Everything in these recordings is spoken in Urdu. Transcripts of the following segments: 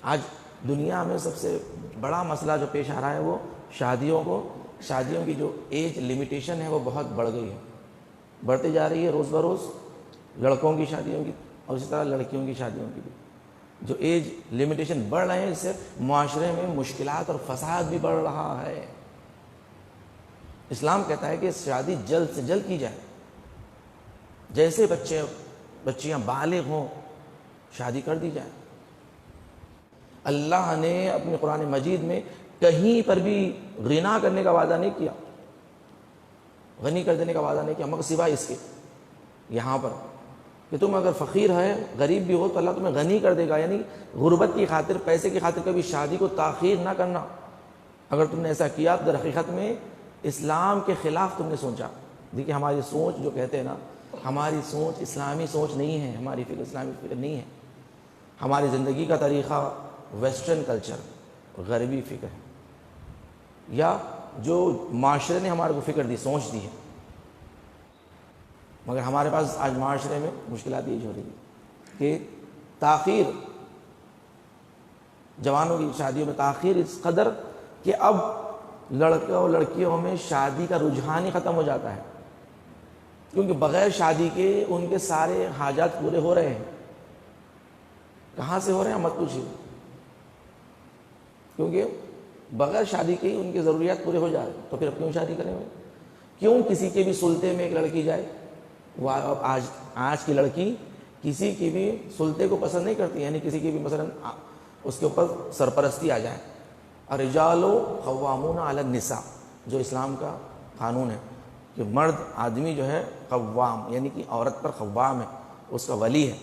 آج دنیا میں سب سے بڑا مسئلہ جو پیش آ رہا ہے وہ شادیوں کی جو ایج لمیٹیشن ہے وہ بہت بڑھ گئی ہے، بڑھتی جا رہی ہے روز بروز، لڑکوں کی شادیوں کی اور اسی طرح لڑکیوں کی شادیوں کی بھی جو ایج لمیٹیشن بڑھ رہے ہیں، اس سے معاشرے میں مشکلات اور فساد بھی بڑھ رہا ہے۔ اسلام کہتا ہے کہ شادی جلد سے جلد کی جائے، جیسے بچیاں بالغ ہوں شادی کر دی جائے۔ اللہ نے اپنے قرآن مجید میں کہیں پر بھی غنا کرنے کا وعدہ نہیں کیا، غنی کر دینے کا وعدہ نہیں کیا، مگر سوائے اس کے یہاں پر کہ تم اگر فقیر ہے، غریب بھی ہو تو اللہ تمہیں غنی کر دے گا، یعنی غربت کی خاطر، پیسے کی خاطر کبھی شادی کو تاخیر نہ کرنا۔ اگر تم نے ایسا کیا تو در حقیقت میں اسلام کے خلاف تم نے سوچا۔ دیکھیے ہماری سوچ جو کہتے ہیں نا، ہماری سوچ اسلامی سوچ نہیں ہے، ہماری فکر اسلامی فکر نہیں ہے، ہماری زندگی کا طریقہ ویسٹرن کلچر، غربی فکر ہے، یا جو معاشرے نے ہمارے کو فکر دی، سوچ دی ہے۔ مگر ہمارے پاس آج معاشرے میں مشکلات یہ ہو رہی ہے کہ تاخیر، جوانوں کی شادیوں میں تاخیر اس قدر کہ اب لڑکوں اور لڑکیوں میں شادی کا رجحان ہی ختم ہو جاتا ہے، کیونکہ بغیر شادی کے ان کے سارے حاجات پورے ہو رہے ہیں۔ کہاں سے ہو رہے ہیں مت پوچھیے، کیونکہ بغیر شادی کے ہی ان کی ضروریات پورے ہو جا رہے ہیں، تو پھر اب کیوں شادی کریں ہوئے؟ کیوں کسی کے بھی سلطے میں ایک لڑکی جائے؟ وہ آج کی لڑکی کسی کی بھی سلطے کو پسند نہیں کرتی، یعنی کسی کی بھی مثلا اس کے اوپر سرپرستی آ جائے۔ الرجال قوامون علی النساء، جو اسلام کا قانون ہے کہ مرد آدمی جو ہے قوام، یعنی کہ عورت پر قوام ہے، اس کا ولی ہے۔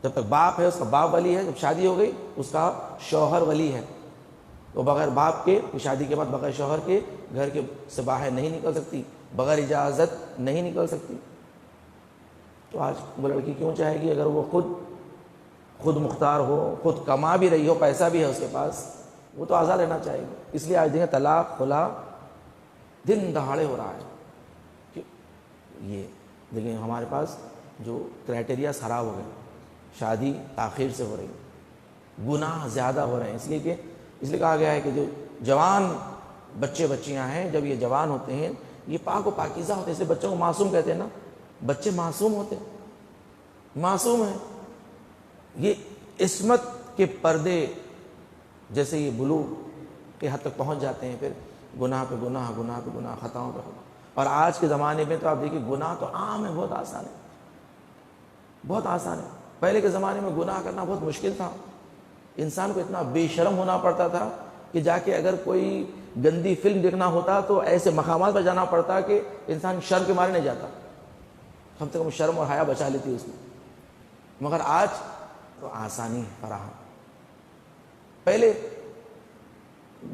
جب تک باپ ہے اس کا باپ ولی ہے، جب شادی ہو گئی اس کا شوہر ولی ہے۔ تو بغیر باپ کے شادی کے بعد بغیر شوہر کے گھر کے سے باہر نہیں نکل سکتی، بغیر اجازت نہیں نکل سکتی۔ تو آج وہ لڑکی کیوں چاہے گی، اگر وہ خود مختار ہو، خود کما بھی رہی ہو، پیسہ بھی ہے اس کے پاس، وہ تو آزاد رہنا چاہے گی۔ اس لیے آج دیکھیں طلاق خلا دن دہاڑے ہو رہا ہے۔ یہ دیکھیں ہمارے پاس جو کرائٹیریاز خراب ہو گئے، شادی تاخیر سے ہو رہی ہے، گناہ زیادہ ہو رہے ہیں، اس لیے کہا گیا ہے کہ جو جوان بچے بچیاں ہیں، جب یہ جوان ہوتے ہیں یہ پاک و پاکیزہ ہوتے ہیں، اس لیے بچوں کو معصوم کہتے ہیں نا، بچے معصوم ہوتے ہیں، معصوم ہیں، یہ عصمت کے پردے جیسے یہ بلوغ کے حد تک پہنچ جاتے ہیں، پھر گناہ پہ گناہ، گناہ پہ گناہ، خطاؤں پہ خطا۔ اور آج کے زمانے میں تو آپ دیکھیے گناہ تو عام ہے، بہت آسان ہے، بہت آسان ہے۔ پہلے کے زمانے میں گناہ کرنا بہت مشکل تھا، انسان کو اتنا بے شرم ہونا پڑتا تھا کہ جا کے اگر کوئی گندی فلم دیکھنا ہوتا تو ایسے مقامات پر جانا پڑتا کہ انسان شرم کے مارے نہیں جاتا، کم سے کم شرم اور حیا بچا لیتی اس میں۔ مگر آج تو آسانی فراہم۔ پہلے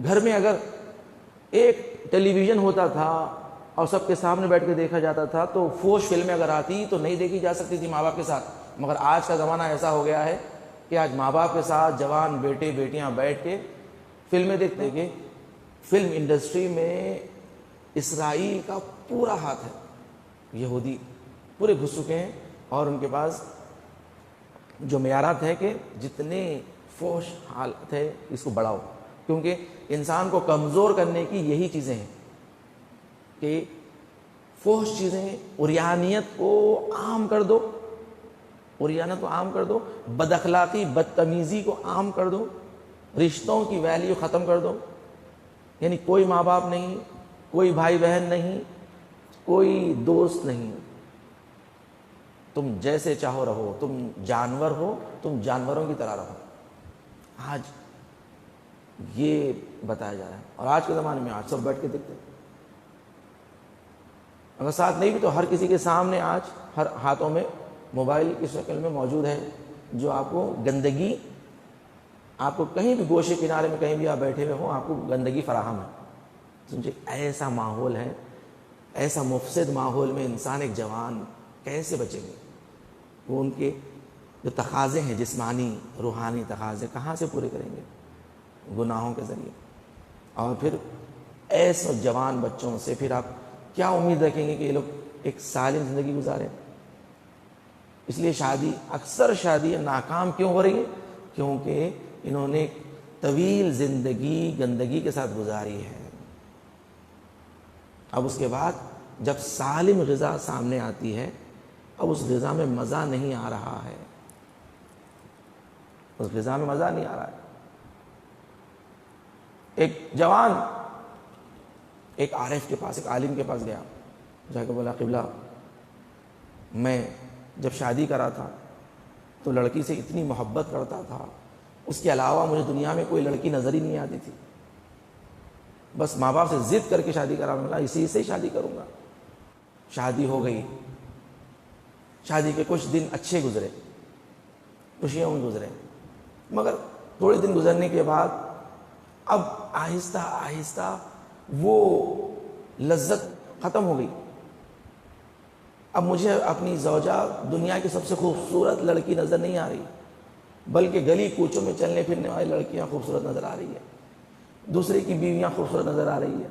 گھر میں اگر ایک ٹیلی ویژن ہوتا تھا اور سب کے سامنے بیٹھ کے دیکھا جاتا تھا تو فوش فلمیں اگر آتی تو نہیں دیکھی جا سکتی تھی ماں باپ کے ساتھ، مگر آج کا زمانہ ایسا ہو گیا ہے کہ آج ماں باپ کے ساتھ جوان بیٹے بیٹیاں بیٹھ کے فلمیں دیکھتے ہیں۔ کہ فلم انڈسٹری میں اسرائیل کا پورا ہاتھ ہے، یہودی پورے گھس چکے ہیں، اور ان کے پاس جو معیارات ہے کہ جتنے فوش حالت ہے اس کو بڑھاؤ، کیونکہ انسان کو کمزور کرنے کی یہی چیزیں ہیں کہ فوش چیزیں، عریانیت کو عام کر دو، عریانیت کو عام کر دو، بد اخلاقی بدتمیزی کو عام کر دو، رشتوں کی ویلیو ختم کر دو، یعنی کوئی ماں باپ نہیں، کوئی بھائی بہن نہیں، کوئی دوست نہیں، تم جیسے چاہو رہو، تم جانور ہو تم جانوروں کی طرح رہو۔ آج یہ بتایا جا رہا ہے، اور آج کے زمانے میں آج سب بیٹھ کے دیکھتے ہیں، اگر ساتھ نہیں بھی تو ہر کسی کے سامنے آج ہر ہاتھوں میں موبائل کی شکل میں موجود ہے، جو آپ کو گندگی، آپ کو کہیں بھی گوشے کنارے میں کہیں بھی آپ بیٹھے ہوئے ہوں آپ کو گندگی فراہم ہے۔ سمجھے ایسا ماحول ہے، ایسا مفسد ماحول میں انسان ایک جوان کیسے بچیں گے؟ وہ ان کے جو تقاضے ہیں جسمانی روحانی تقاضے کہاں سے پورے کریں گے؟ گناہوں کے ذریعے۔ اور پھر ایسے جوان بچوں سے پھر آپ کیا امید رکھیں گے کہ یہ لوگ ایک سالم زندگی گزاریں؟ اس لیے اکثر شادی ناکام کیوں ہو رہی ہے؟ کیونکہ انہوں نے طویل زندگی گندگی کے ساتھ گزاری ہے. اب اس کے بعد جب سالم غذا سامنے آتی ہے، اب اس غذا میں مزہ نہیں آ رہا ہے، اس غذا میں مزہ نہیں آ رہا ہے. ایک جوان ایک عارف کے پاس، ایک عالم کے پاس گیا، جا کے بولا قبلہ میں جب شادی کرا تھا تو لڑکی سے اتنی محبت کرتا تھا، اس کے علاوہ مجھے دنیا میں کوئی لڑکی نظر ہی نہیں آتی تھی، بس ماں باپ سے ضد کر کے شادی کرا، میں نے اسی سے ہی شادی کروں گا. شادی ہو گئی، شادی کے کچھ دن اچھے گزرے، خوشیوں میں گزرے، مگر تھوڑے دن گزرنے کے بعد اب آہستہ آہستہ وہ لذت ختم ہو گئی. اب مجھے اپنی زوجہ دنیا کی سب سے خوبصورت لڑکی نظر نہیں آ رہی، بلکہ گلی کوچوں میں چلنے پھرنے والی لڑکیاں خوبصورت نظر آ رہی ہے، دوسرے کی بیویاں خوبصورت نظر آ رہی ہے.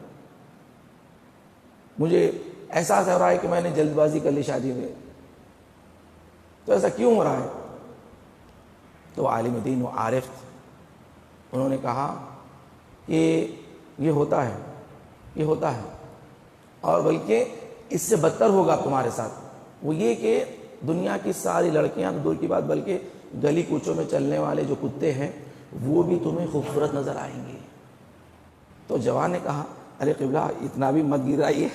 مجھے احساس ہو رہا ہے کہ میں نے جلد بازی کر لی شادی میں. تو ایسا کیوں ہو رہا ہے؟ تو عالم دین و عارف انہوں نے کہا کہ یہ ہوتا ہے، یہ ہوتا ہے، اور بلکہ اس سے بدتر ہوگا تمہارے ساتھ. وہ یہ کہ دنیا کی ساری لڑکیاں تو دور کی بات، بلکہ گلی کوچوں میں چلنے والے جو کتے ہیں وہ بھی تمہیں خوبصورت نظر آئیں گے. تو جوان نے کہا ارے قبلہ اتنا بھی مت گرائیے،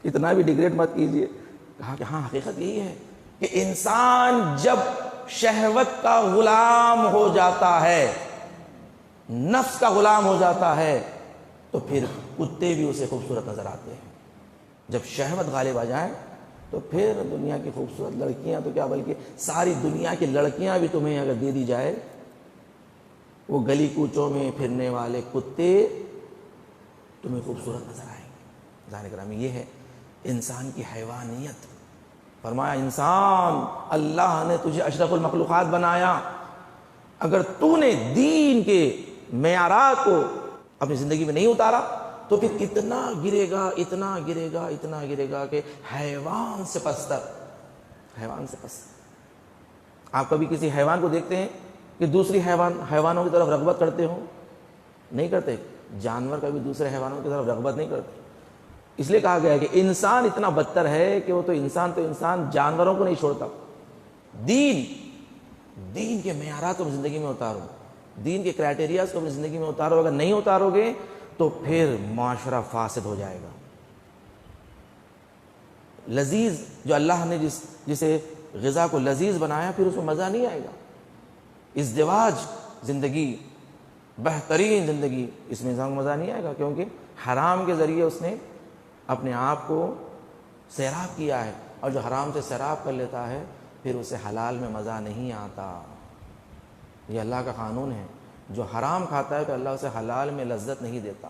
اتنا بھی ڈیگریڈ مت کیجیے. کہا کہ ہاں حقیقت یہی ہے کہ انسان جب شہوت کا غلام ہو جاتا ہے، نفس کا غلام ہو جاتا ہے، تو پھر کتے بھی اسے خوبصورت نظر آتے ہیں. جب شہوت غالب آ جائے تو پھر دنیا کی خوبصورت لڑکیاں تو کیا بلکہ ساری دنیا کی لڑکیاں بھی تمہیں اگر دے دی جائے، وہ گلی کوچوں میں پھرنے والے کتے تمہیں خوبصورت نظر آئیں گے. ظاہر گرامی یہ ہے انسان کی حیوانیت. فرمایا انسان اللہ نے تجھے اشرف المخلوقات بنایا، اگر تو نے دین کے معیارات کو اپنی زندگی میں نہیں اتارا تو پھر اتنا گرے گا، اتنا گرے گا، اتنا گرے گا کہ حیوان سے پستر، حیوان سے پستر. آپ کبھی کسی حیوان کو دیکھتے ہیں کہ دوسری حیوانوں کی طرف رغبت کرتے ہوں؟ نہیں کرتے. جانور کبھی دوسرے حیوانوں کی طرف رغبت نہیں کرتے. اس لیے کہا گیا ہے کہ انسان اتنا بدتر ہے کہ وہ تو انسان جانوروں کو نہیں چھوڑتا. دین کے معیارات کو اپنی زندگی میں اتارو، دین کے کرائٹیریاز کو اپنی زندگی میں اتارو. اگر نہیں اتارو گے تو پھر معاشرہ فاسد ہو جائے گا. لذیذ جو اللہ نے جسے غذا کو لذیذ بنایا، پھر اس میں مزہ نہیں آئے گا. ازدواج زندگی، بہترین زندگی، اس میں انسان کو مزہ نہیں آئے گا، کیونکہ حرام کے ذریعے اس نے اپنے آپ کو سیراب کیا ہے. اور جو حرام سے سیراب کر لیتا ہے پھر اسے حلال میں مزہ نہیں آتا. یہ اللہ کا قانون ہے. جو حرام کھاتا ہے تو اللہ اسے حلال میں لذت نہیں دیتا.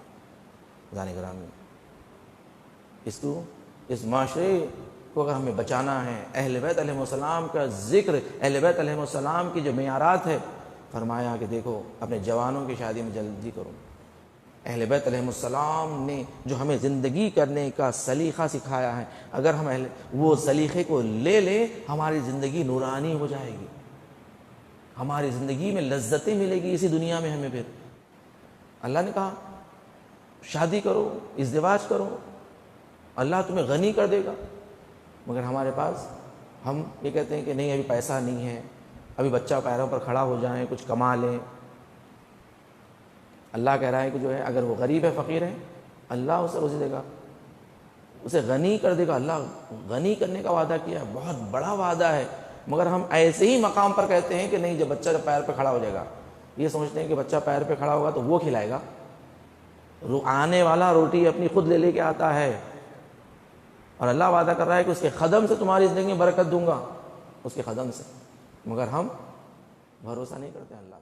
جانے گرامی اس معاشرے کو اگر ہمیں بچانا ہے، اہل بیت علیہ السلام کا ذکر، اہل بیت علیہ السلام کی جو معیارات ہے، فرمایا کہ دیکھو اپنے جوانوں کی شادی میں جلدی کرو. اہل بیت علیہ السلام نے جو ہمیں زندگی کرنے کا سلیقہ سکھایا ہے، اگر ہم وہ سلیقے کو لے لیں، ہماری زندگی نورانی ہو جائے گی، ہماری زندگی میں لذتیں ملے گی اسی دنیا میں ہمیں. پھر اللہ نے کہا شادی کرو، ازدواج کرو، اللہ تمہیں غنی کر دے گا. مگر ہمارے پاس ہم یہ کہتے ہیں کہ نہیں ابھی پیسہ نہیں ہے، ابھی بچہ پیروں پر کھڑا ہو جائیں، کچھ کما لیں. اللہ کہہ رہا ہے کہ جو ہے اگر وہ غریب ہے، فقیر ہے، اللہ اسے روزی دے گا، اسے غنی کر دے گا. اللہ غنی کرنے کا وعدہ کیا ہے، بہت بڑا وعدہ ہے. مگر ہم ایسے ہی مقام پر کہتے ہیں کہ نہیں، جب بچہ پیر پہ کھڑا ہو جائے گا، یہ سمجھتے ہیں کہ بچہ پیر پہ کھڑا ہوگا تو وہ کھلائے گا. آنے والا روٹی اپنی خود لے کے آتا ہے، اور اللہ وعدہ کر رہا ہے کہ اس کے قدم سے تمہاری زندگی میں برکت دوں گا، اس کے قدم سے. مگر ہم بھروسہ نہیں کرتے اللہ.